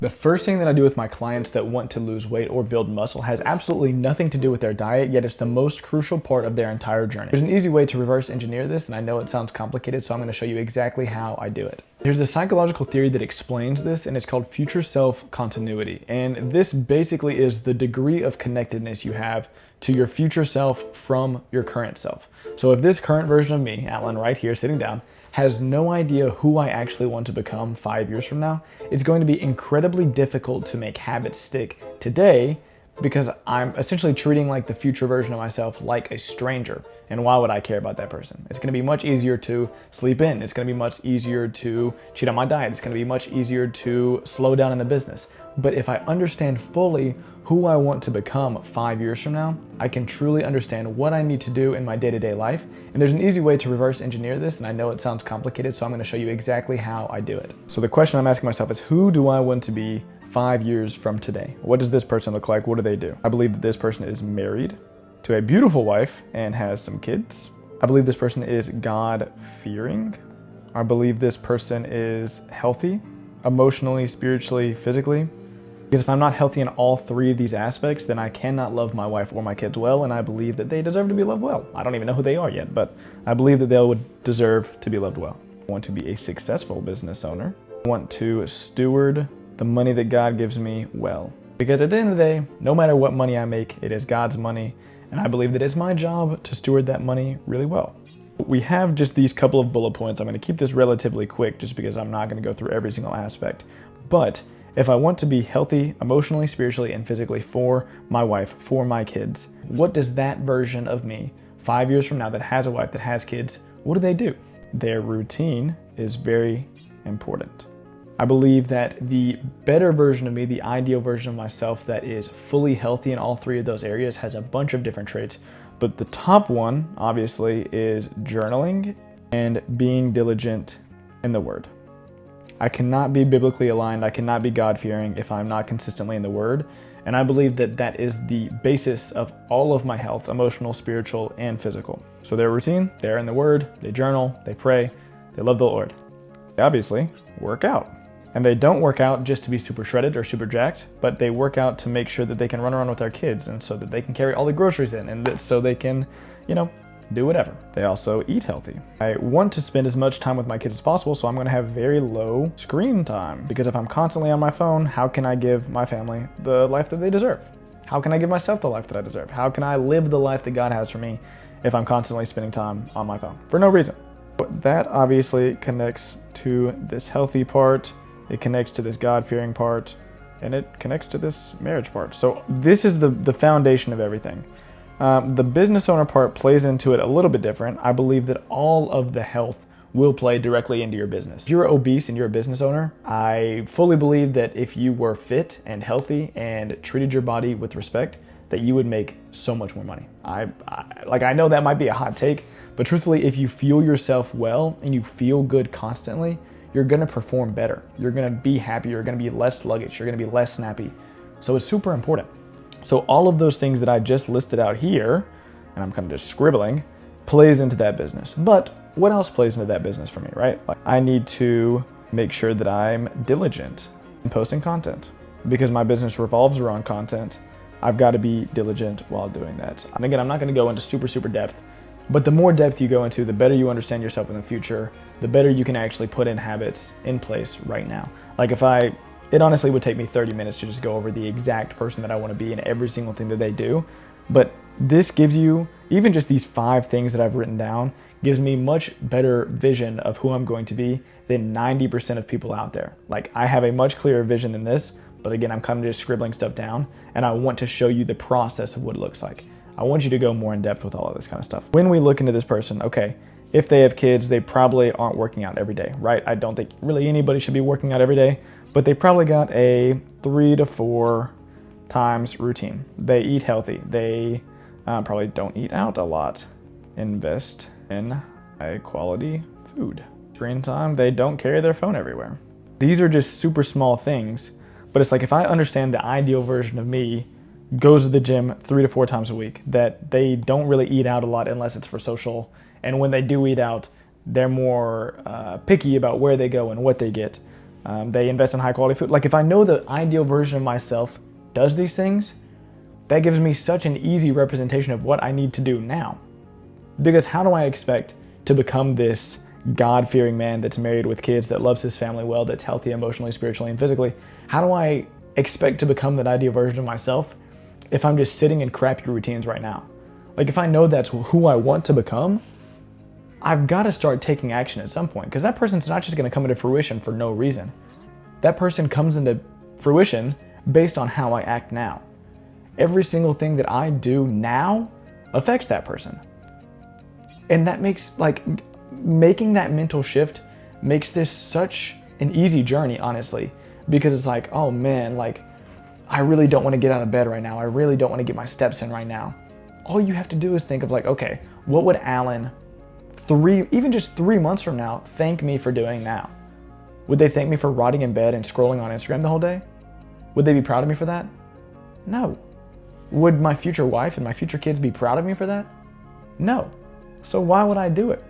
The first thing that I do with my clients that want to lose weight or build muscle has absolutely nothing to do with their diet, yet it's the most crucial part of their entire journey. There's an easy way to reverse engineer this, and I know it sounds complicated, so I'm gonna show you exactly how I do it. There's a psychological theory that explains this, and it's called future self continuity. And this basically is the degree of connectedness you have to your future self from your current self. So if this current version of me, Alan right here sitting down, has no idea who I actually want to become 5 years from now, it's going to be incredibly difficult to make habits stick today because I'm essentially treating like the future version of myself like a stranger. And why would I care about that person? It's gonna be much easier to sleep in. It's gonna be much easier to cheat on my diet. It's gonna be much easier to slow down in the business. But if I understand fully who I want to become 5 years from now, I can truly understand what I need to do in my day-to-day life. And there's an easy way to reverse engineer this, and I know it sounds complicated, so I'm gonna show you exactly how I do it. So the question I'm asking myself is, who do I want to be 5 years from today? What does this person look like? What do they do? I believe that this person is married to a beautiful wife and has some kids. I believe this person is God-fearing. I believe this person is healthy, emotionally, spiritually, physically. Because if I'm not healthy in all three of these aspects, then I cannot love my wife or my kids well, and I believe that they deserve to be loved well. I don't even know who they are yet, but I believe that they would deserve to be loved well. I want to be a successful business owner. I want to steward the money that God gives me well. Because at the end of the day, no matter what money I make, it is God's money, and I believe that it's my job to steward that money really well. We have just these couple of bullet points. I'm going to keep this relatively quick just because I'm not going to go through every single aspect. But if I want to be healthy emotionally, spiritually, and physically for my wife, for my kids, what does that version of me 5 years from now that has a wife, that has kids, what do? Their routine is very important. I believe that the better version of me, the ideal version of myself that is fully healthy in all three of those areas, has a bunch of different traits. But the top one, obviously, is journaling and being diligent in the Word. I cannot be biblically aligned, I cannot be God-fearing if I'm not consistently in the Word. And I believe that that is the basis of all of my health, emotional, spiritual, and physical. So their routine, they're in the Word, they journal, they pray, they love the Lord. They obviously work out. And they don't work out just to be super shredded or super jacked, but they work out to make sure that they can run around with their kids and so that they can carry all the groceries in and so they can, do whatever. They also eat healthy. I want to spend as much time with my kids as possible, so I'm gonna have very low screen time. Because if I'm constantly on my phone, how can I give my family the life that they deserve? How can I give myself the life that I deserve? How can I live the life that God has for me if I'm constantly spending time on my phone? For no reason. But that obviously connects to this healthy part, it connects to this God-fearing part, and it connects to this marriage part. So this is the foundation of everything. The business owner part plays into it a little bit different. I believe that all of the health will play directly into your business. If you're obese and you're a business owner, I fully believe that if you were fit and healthy and treated your body with respect, that you would make so much more money. I know that might be a hot take, but truthfully, if you fuel yourself well and you feel good constantly, you're gonna perform better. You're gonna be happier, you're gonna be less sluggish, you're gonna be less snappy. So it's super important. So all of those things that I just listed out here, and I'm kind of just scribbling, plays into that business. But what else plays into that business for me, right? Like, I need to make sure that I'm diligent in posting content. Because my business revolves around content, I've got to be diligent while doing that. And again, I'm not going to go into super depth, but the more depth you go into, the better you understand yourself in the future, the better you can actually put in habits in place right now. Like it honestly would take me 30 minutes to just go over the exact person that I want to be in every single thing that they do. But this gives you, even just these 5 things that I've written down, gives me much better vision of who I'm going to be than 90% of people out there. Like, I have a much clearer vision than this, but again, I'm kind of just scribbling stuff down, and I want to show you the process of what it looks like. I want you to go more in depth with all of this kind of stuff. When we look into this person, okay, if they have kids, they probably aren't working out every day, right? I don't think really anybody should be working out every day, but they probably got a 3 to 4 times routine. They eat healthy. They probably don't eat out a lot. Invest in high quality food. Screen time, they don't carry their phone everywhere. These are just super small things, but it's like if I understand the ideal version of me goes to the gym 3 to 4 times a week, that they don't really eat out a lot unless it's for social, and when they do eat out, they're more picky about where they go and what they get. They invest in high quality food. Like if I know the ideal version of myself does these things, that gives me such an easy representation of what I need to do now. Because how do I expect to become this God-fearing man that's married with kids, that loves his family well, that's healthy emotionally, spiritually, and physically? How do I expect to become that ideal version of myself if I'm just sitting in crappy routines right now? Like if I know that's who I want to become, I've got to start taking action at some point, because that person's not just going to come into fruition for no reason. That person comes into fruition based on how I act now. Every single thing that I do now affects that person. And that makes, like, making that mental shift makes this such an easy journey, honestly, because it's like, oh man, like, I really don't want to get out of bed right now. I really don't want to get my steps in right now. All you have to do is think of like, okay, what would Alan even just 3 months from now thank me for doing now? Would they thank me for rotting in bed and scrolling on Instagram the whole day? Would they be proud of me for that? No. Would my future wife and my future kids be proud of me for that? No. So why would I do it?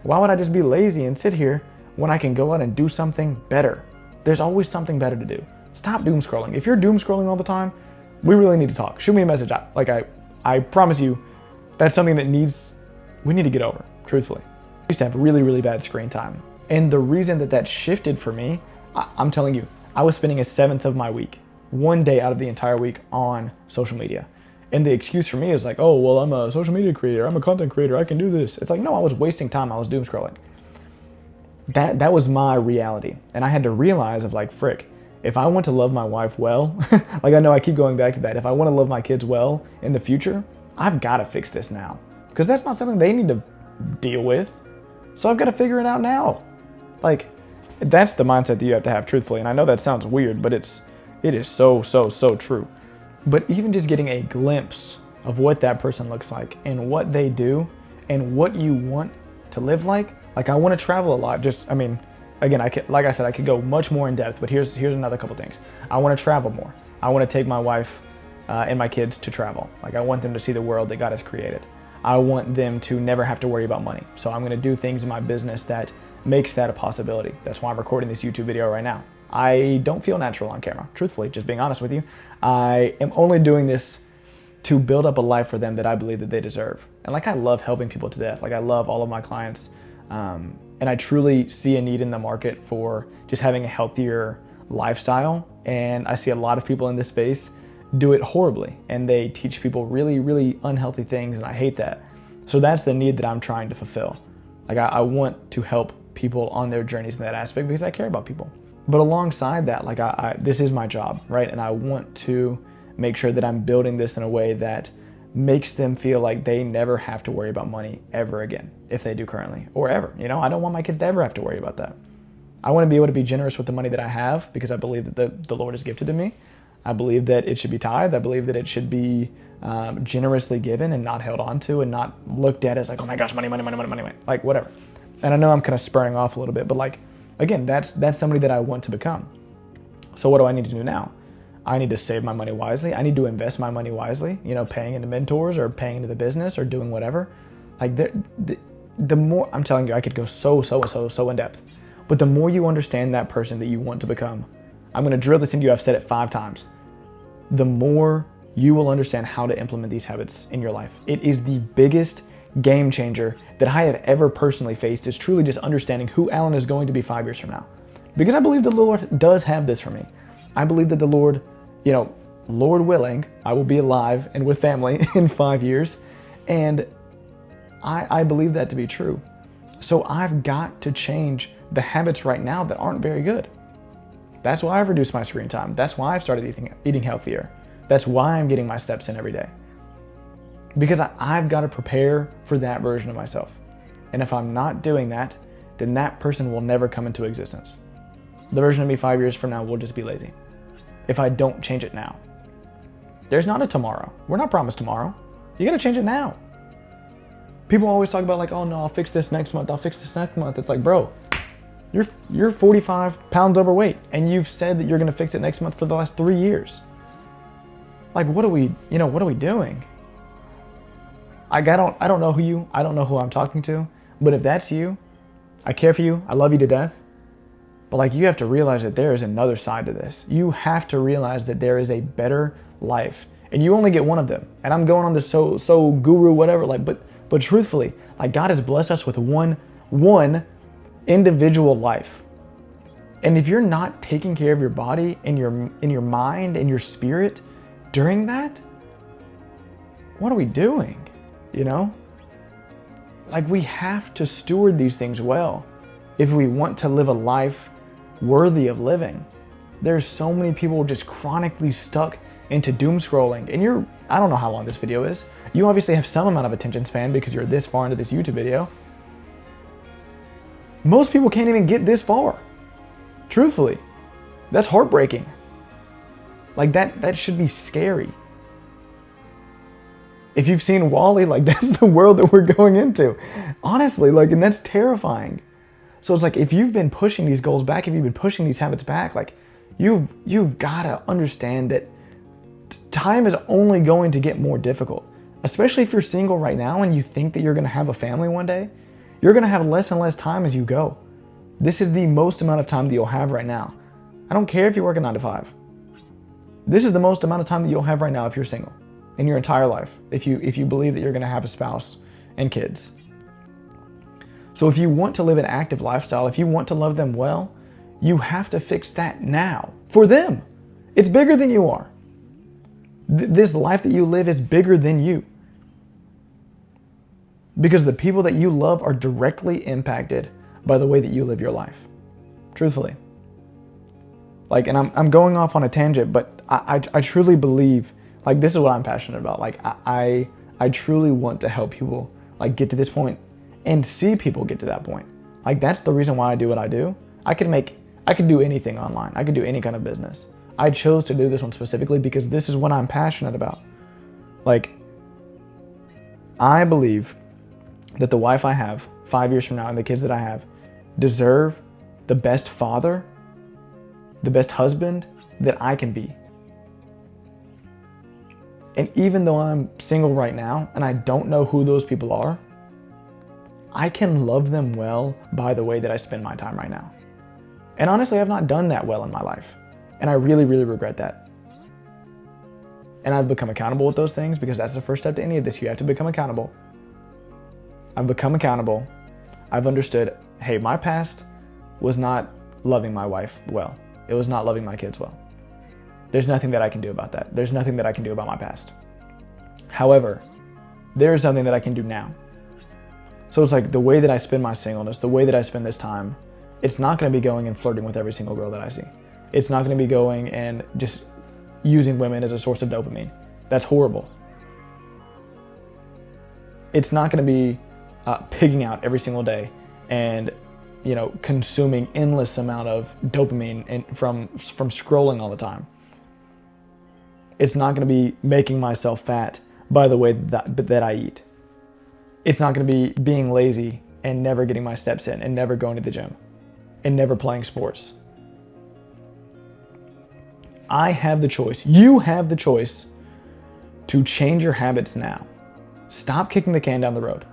Why would I just be lazy and sit here when I can go out and do something better? There's always something better to do. Stop doom scrolling. If you're doom scrolling all the time, we really need to talk. Shoot me a message. I promise you, that's something that we need to get over, truthfully. I used to have really, really bad screen time. And the reason that shifted for me, I'm telling you, I was spending 1/7 of my week, one day out of the entire week, on social media. And the excuse for me is like, oh, well, I'm a social media creator. I'm a content creator. I can do this. It's like, no, I was wasting time. I was doom scrolling. That was my reality. And I had to realize of like, frick, if I want to love my wife well, like I know I keep going back to that. If I want to love my kids well in the future, I've got to fix this now, because that's not something they need to deal with. So I've got to figure it out now. Like, that's the mindset that you have to have, truthfully. And I know that sounds weird, but it is so, so, so true. But even just getting a glimpse of what that person looks like and what they do and what you want to live like I want to travel a lot. Again, like I said, I could go much more in depth, but here's another couple things. I want to travel more. I want to take my wife and my kids to travel. Like, I want them to see the world that God has created. I want them to never have to worry about money. So I'm going to do things in my business that makes that a possibility. That's why I'm recording this YouTube video right now. I don't feel natural on camera, truthfully, just being honest with you. I am only doing this to build up a life for them that I believe that they deserve. And like, I love helping people to death. Like, I love all of my clients. And I truly see a need in the market for just having a healthier lifestyle. And I see a lot of people in this space do it horribly, and they teach people really, really unhealthy things, and I hate that. So that's the need that I'm trying to fulfill. Like, I want to help people on their journeys in that aspect because I care about people. But alongside that, like, this is my job, right? And I want to make sure that I'm building this in a way that makes them feel like they never have to worry about money ever again, if they do currently, or ever. You know, I don't want my kids to ever have to worry about that. I want to be able to be generous with the money that I have, because I believe that the Lord has gifted to me. I believe that it should be tithed. I believe that it should be generously given and not held on to and not looked at as like, oh my gosh, money, like whatever. And I know I'm kind of spurring off a little bit, but like, again, that's somebody that I want to become. So what do I need to do now? I need to save my money wisely. I need to invest my money wisely, you know, paying into mentors or paying into the business or doing whatever. Like, the more, I'm telling you, I could go so in depth. But the more you understand that person that you want to become, I'm going to drill this into you. I've said it 5 times. The more you will understand how to implement these habits in your life. It is the biggest game changer that I have ever personally faced, is truly just understanding who Alan is going to be 5 years from now. Because I believe the Lord does have this for me. I believe that the Lord, you know, Lord willing, I will be alive and with family in 5 years. And I believe that to be true. So I've got to change the habits right now that aren't very good. That's why I've reduced my screen time. That's why I've started eating healthier. That's why I'm getting my steps in every day. Because I've got to prepare for that version of myself. And if I'm not doing that, then that person will never come into existence. The version of me 5 years from now will just be lazy if I don't change it now. There's not a tomorrow. We're not promised tomorrow. You got to change it now. People always talk about like, oh no, I'll fix this next month. I'll fix this next month. It's like, bro, you're 45 pounds overweight, and you've said that you're going to fix it next month for the last 3 years. Like, what are we doing? I don't know I don't know who I'm talking to, but if that's you, I care for you. I love you to death. But like, you have to realize that there is another side to this. You have to realize that there is a better life, and you only get one of them. And I'm going on this so guru whatever, like, but truthfully, like, God has blessed us with one individual life. And if you're not taking care of your body and your mind and your spirit during that, what are we doing? You know? Like, we have to steward these things well if we want to live a life worthy of living. There's so many people just chronically stuck into doom scrolling. And I don't know how long this video is. You obviously have some amount of attention span because you're this far into this YouTube video. Most people can't even get this far. Truthfully, that's heartbreaking. Like, that should be scary. If you've seen WALL-E, like, that's the world that we're going into. Honestly, like, and that's terrifying. So it's like, if you've been pushing these goals back, if you've been pushing these habits back, like, you've got to understand that time is only going to get more difficult. Especially if you're single right now and you think that you're going to have a family one day, you're going to have less and less time as you go. This is the most amount of time that you'll have right now. I don't care if you work a 9 to 5. This is the most amount of time that you'll have right now if you're single in your entire life, if you believe that you're going to have a spouse and kids. So if you want to live an active lifestyle, if you want to love them well, you have to fix that now for them. It's bigger than you are. This life that you live is bigger than you. Because the people that you love are directly impacted by the way that you live your life. Truthfully. Like, and I'm going off on a tangent, but I truly believe, like, this is what I'm passionate about. Like, I truly want to help people, like, get to this point and see people get to that point. Like, that's the reason why I do what I do. I could do anything online. I could do any kind of business. I chose to do this one specifically because this is what I'm passionate about. Like, I believe that the wife I have 5 years from now and the kids that I have deserve the best father, the best husband that I can be. And even though I'm single right now and I don't know who those people are, I can love them well by the way that I spend my time right now. And honestly, I've not done that well in my life. And I really, really regret that. And I've become accountable with those things because that's the first step to any of this. You have to become accountable. I've become accountable. I've understood, hey, my past was not loving my wife well. It was not loving my kids well. There's nothing that I can do about that. There's nothing that I can do about my past. However, there is something that I can do now. So it's like the way that I spend my singleness, the way that I spend this time, it's not going to be going and flirting with every single girl that I see. It's not going to be going and just using women as a source of dopamine. That's horrible. It's not going to be pigging out every single day and, you know, consuming endless amount of dopamine and from scrolling all the time. It's not going to be making myself fat by the way that I eat. It's not going to be being lazy and never getting my steps in and never going to the gym and never playing sports. I have the choice. You have the choice to change your habits now. Stop kicking the can down the road.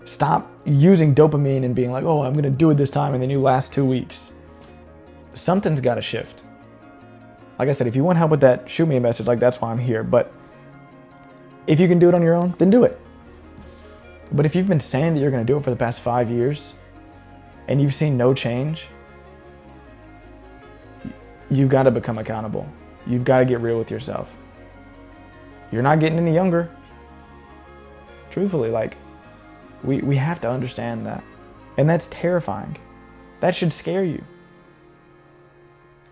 Stop using dopamine and being like, oh, I'm going to do it this time, and then you last 2 weeks. Something's got to shift. Like I said, if you want help with that, shoot me a message. Like, that's why I'm here. But if you can do it on your own, then do it. But if you've been saying that you're going to do it for the past 5 years and you've seen no change, you've got to become accountable. You've got to get real with yourself. You're not getting any younger. Truthfully, like, we have to understand that. And that's terrifying. That should scare you.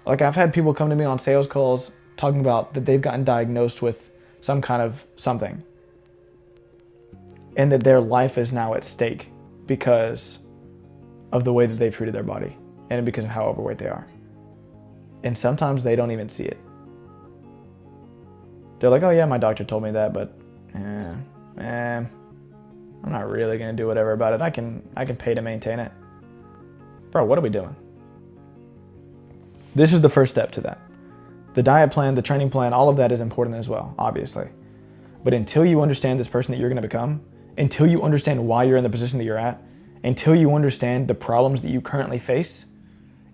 Like, I've had people come to me on sales calls talking about that they've gotten diagnosed with some kind of something, and that their life is now at stake because of the way that they've treated their body and because of how overweight they are. And sometimes they don't even see it. They're like, oh yeah, my doctor told me that, but I'm not really gonna do whatever about it. I can pay to maintain it. Bro, what are we doing? This is the first step to that. The diet plan, the training plan, all of that is important as well, obviously. But until you understand this person that you're gonna become, until you understand why you're in the position that you're at, until you understand the problems that you currently face,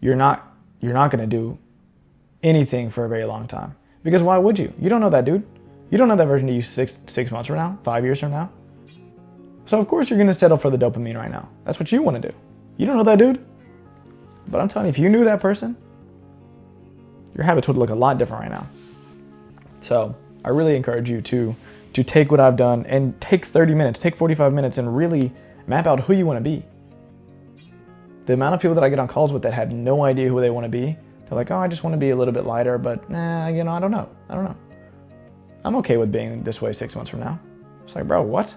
you're not going to do anything for a very long time. Because why would you? You don't know that dude. You don't know that version of you six months from now, 5 years from now. So of course you're going to settle for the dopamine right now. That's what you want to do. You don't know that dude. But I'm telling you, if you knew that person, your habits would look a lot different right now. So I really encourage you to take what I've done and take 30 minutes, take 45 minutes and really map out who you want to be. The amount of people that I get on calls with that have no idea who they want to be, they're like, oh, I just want to be a little bit lighter, but I don't know. I'm okay with being this way 6 months from now. It's like, bro, what?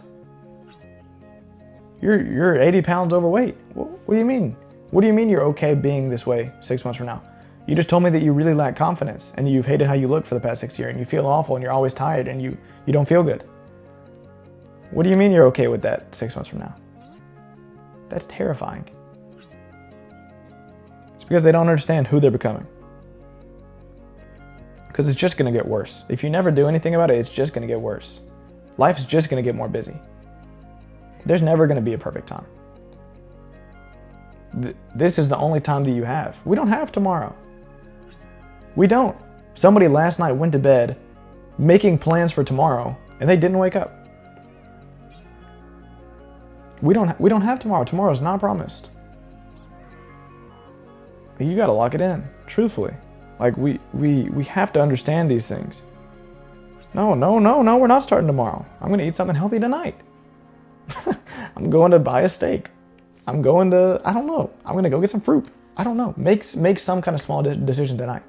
You're 80 pounds overweight. What do you mean? What do you mean you're okay being this way 6 months from now? You just told me that you really lack confidence and you've hated how you look for the past 6 years and you feel awful and you're always tired and you don't feel good. What do you mean you're okay with that 6 months from now? That's terrifying. It's because they don't understand who they're becoming. Because it's just going to get worse. If you never do anything about it, it's just going to get worse. Life's just going to get more busy. There's never going to be a perfect time. This is the only time that you have. We don't have tomorrow. We don't. Somebody last night went to bed making plans for tomorrow and they didn't wake up. We don't have tomorrow. Tomorrow's not promised. You got to lock it in, truthfully. Like we have to understand these things. No, we're not starting tomorrow. I'm going to eat something healthy tonight. I'm going to buy a steak. I'm going to, I don't know. I'm going to go get some fruit. I don't know. Make some kind of small decision tonight.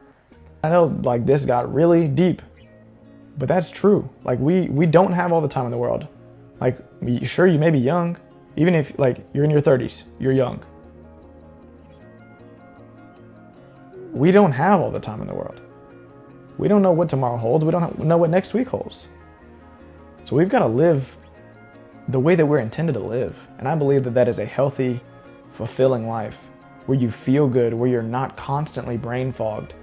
I know like this got really deep, but that's true. Like we don't have all the time in the world. Like sure, you may be young. Even if like you're in your 30s, you're young. We don't have all the time in the world. We don't know what tomorrow holds. We don't know what next week holds. So we've got to live the way that we're intended to live. And I believe that that is a healthy, fulfilling life where you feel good, where you're not constantly brain fogged,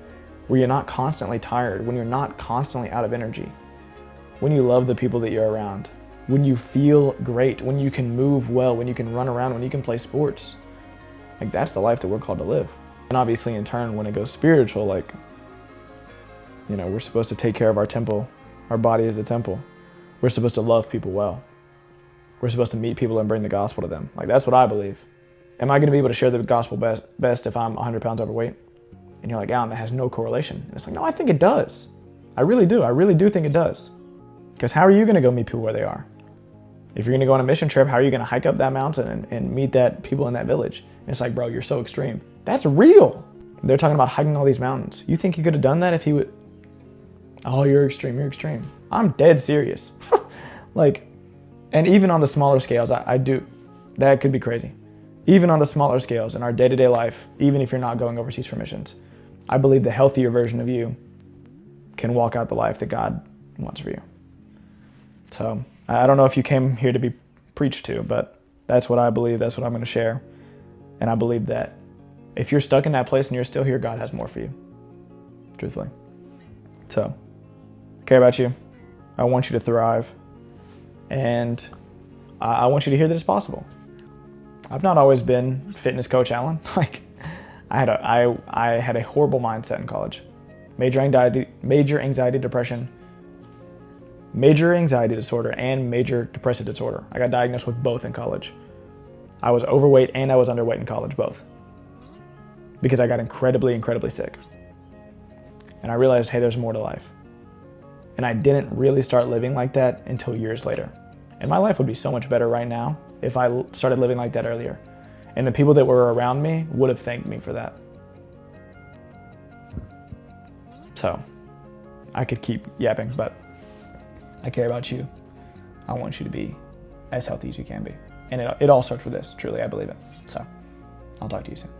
where you're not constantly tired, when you're not constantly out of energy, when you love the people that you're around, when you feel great, when you can move well, when you can run around, when you can play sports. Like that's the life that we're called to live. And obviously in turn, when it goes spiritual, like, you know, we're supposed to take care of our temple. Our body is a temple. We're supposed to love people well. We're supposed to meet people and bring the gospel to them. Like that's what I believe. Am I going to be able to share the gospel best if I'm 100 pounds overweight? And you're like, Alan, that has no correlation. And it's like, no, I think it does. I really do. I really do think it does. Because how are you going to go meet people where they are? If you're going to go on a mission trip, how are you going to hike up that mountain and meet that people in that village? And it's like, bro, you're so extreme. That's real. They're talking about hiking all these mountains. You think he could have done that if he would? Oh, you're extreme. You're extreme. I'm dead serious. Like, and even on the smaller scales, I do. That could be crazy. Even on the smaller scales in our day-to-day life, even if you're not going overseas for missions, I believe the healthier version of you can walk out the life that God wants for you. So I don't know if you came here to be preached to, but that's what I believe. That's what I'm going to share. And I believe that if you're stuck in that place and you're still here, God has more for you, truthfully. So I care about you. I want you to thrive. And I want you to hear that it's possible. I've not always been fitness coach Alan. Like I had a horrible mindset in college. Major anxiety, depression, major anxiety disorder, and major depressive disorder. I got diagnosed with both in college. I was overweight and I was underweight in college, both. Because I got incredibly, incredibly sick. And I realized, hey, there's more to life. And I didn't really start living like that until years later. And my life would be so much better right now if I started living like that earlier. And the people that were around me would have thanked me for that. So I could keep yapping, but I care about you. I want you to be as healthy as you can be. And it all starts with this, truly, I believe it. So I'll talk to you soon.